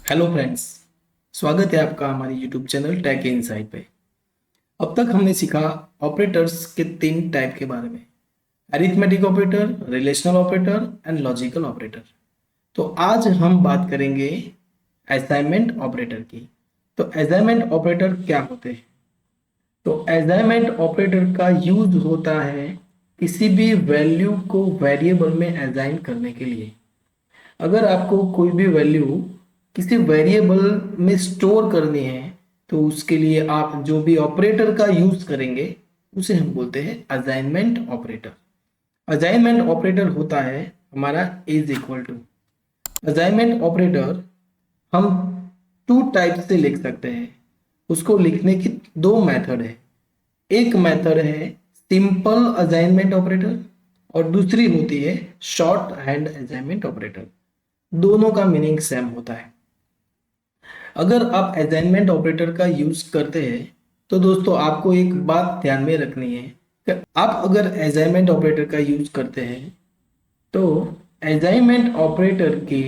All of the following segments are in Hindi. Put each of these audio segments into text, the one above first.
हेलो फ्रेंड्स, स्वागत है आपका हमारे यूट्यूब चैनल टेक इनसाइट पे। अब तक हमने सीखा ऑपरेटर्स के तीन टाइप के बारे में: arithmetic operator, relational operator and logical operator. तो आज हम बात करेंगे असाइनमेंट ऑपरेटर की। तो असाइनमेंट ऑपरेटर क्या होते हैं? तो असाइनमेंट ऑपरेटर का यूज होता है किसी भी वैल्यू को वेरिएबल में असाइन करने के लिए। अगर आपको कोई भी वैल्यू किसी वेरिएबल में स्टोर करनी है तो उसके लिए आप जो भी ऑपरेटर का यूज करेंगे उसे हम बोलते हैं असाइनमेंट ऑपरेटर। असाइनमेंट ऑपरेटर होता है हमारा is equal to. Assignment operator हम टू टाइप से लिख सकते हैं। उसको लिखने की दो मेथड है। एक मेथड है सिंपल असाइनमेंट ऑपरेटर और दूसरी होती है शॉर्ट हैंड असाइनमेंट ऑपरेटर। दोनों का मीनिंग सेम होता है। अगर आप असाइनमेंट ऑपरेटर का यूज करते हैं तो दोस्तों आपको एक बात ध्यान में रखनी है कि आप अगर असाइनमेंट ऑपरेटर का यूज करते हैं तो असाइनमेंट ऑपरेटर की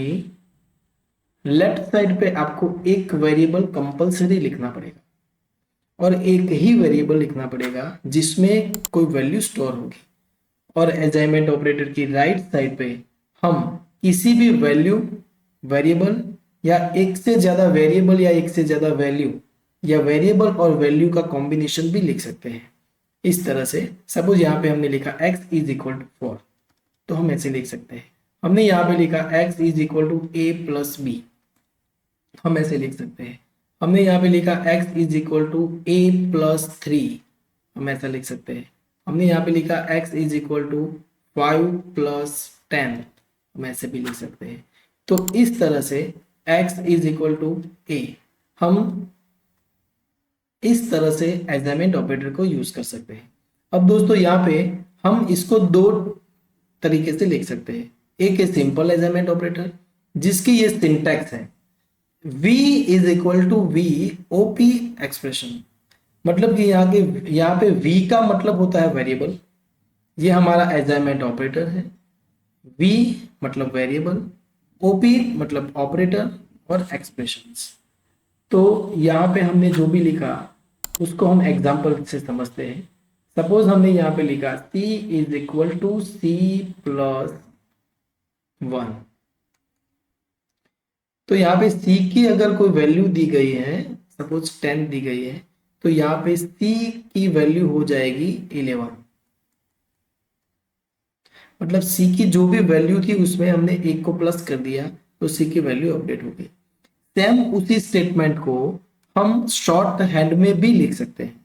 लेफ्ट साइड पे आपको एक वेरिएबल कंपलसरी लिखना पड़ेगा और एक ही वेरिएबल लिखना पड़ेगा जिसमें कोई वैल्यू स्टोर होगी। और असाइनमेंट ऑपरेटर की राइट साइड पे हम किसी भी वैल्यू, वेरिएबल या एक से ज्यादा वेरिएबल या एक से ज्यादा वैल्यू या वेरिएबल और वैल्यू का कॉम्बिनेशन भी लिख सकते हैं। इस तरह से सपोज यहाँ पे हमने लिखा x इज इक्वल टू 4, तो हम ऐसे लिख सकते हैं। हमने यहाँ पे लिखा x is equal to a plus B, हम ऐसे लिख सकते हैं। हमने यहाँ पे लिखा x is equal to a plus 3, हम ऐसा लिख सकते हैं। हमने यहाँ पे लिखा x is equal to 5 plus 10, हम ऐसे भी लिख सकते हैं। तो इस तरह से x is equal to a हम इस तरह से असाइनमेंट ऑपरेटर को यूज कर सकते हैं। अब दोस्तों यहाँ पे हम इसको दो तरीके से लिख सकते हैं। एक है सिंपल असाइनमेंट ऑपरेटर जिसकी ये सिंटैक्स है v is equal to v op expression. मतलब कि यहाँ पे v का मतलब होता है वेरिएबल, ये हमारा असाइनमेंट ऑपरेटर है। v मतलब वेरिएबल, op मतलब ऑपरेटर और एक्सप्रेशंस। तो यहाँ पे हमने जो भी लिखा उसको हम एग्जाम्पल से समझते हैं। सपोज हमने यहाँ पे लिखा c is equal to c plus 1। तो यहाँ पे c की अगर कोई वैल्यू दी गई है, सपोज 10 दी गई है, तो यहाँ पे c की वैल्यू हो जाएगी 11। मतलब c की जो भी वैल्यू थी उसमें हमने एक को प्लस कर दिया तो c की वैल्यू अपडेट हो गई। सेम उसी स्टेटमेंट को हम शॉर्ट हैंड में भी लिख सकते हैं।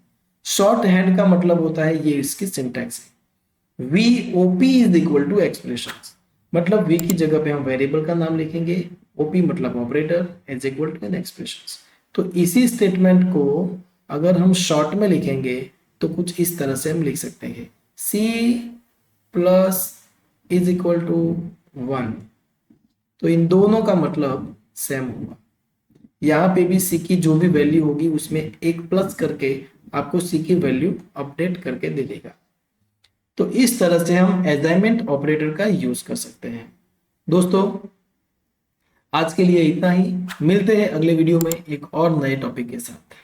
शॉर्ट हैंड का मतलब होता है, ये इसकी सिंटैक्स है, V OP is equal to expressions. मतलब वी की जगह पे हम वेरिएबल का नाम लिखेंगे, ओपी मतलब operator, is equal to an expressions. तो इसी स्टेटमेंट को अगर हम शॉर्ट में लिखेंगे तो कुछ इस तरह से हम लिख सकते हैं, C plus is equal to 1। तो इन दोनों का मतलब सेम होगा। यहाँ पे भी सी की जो भी वैल्यू होगी उसमें एक प्लस करके आपको सी की वैल्यू अपडेट करके दे देगा। तो इस तरह से हम असाइनमेंट ऑपरेटर का यूज कर सकते हैं। दोस्तों आज के लिए इतना ही, मिलते हैं अगले वीडियो में एक और नए टॉपिक के साथ।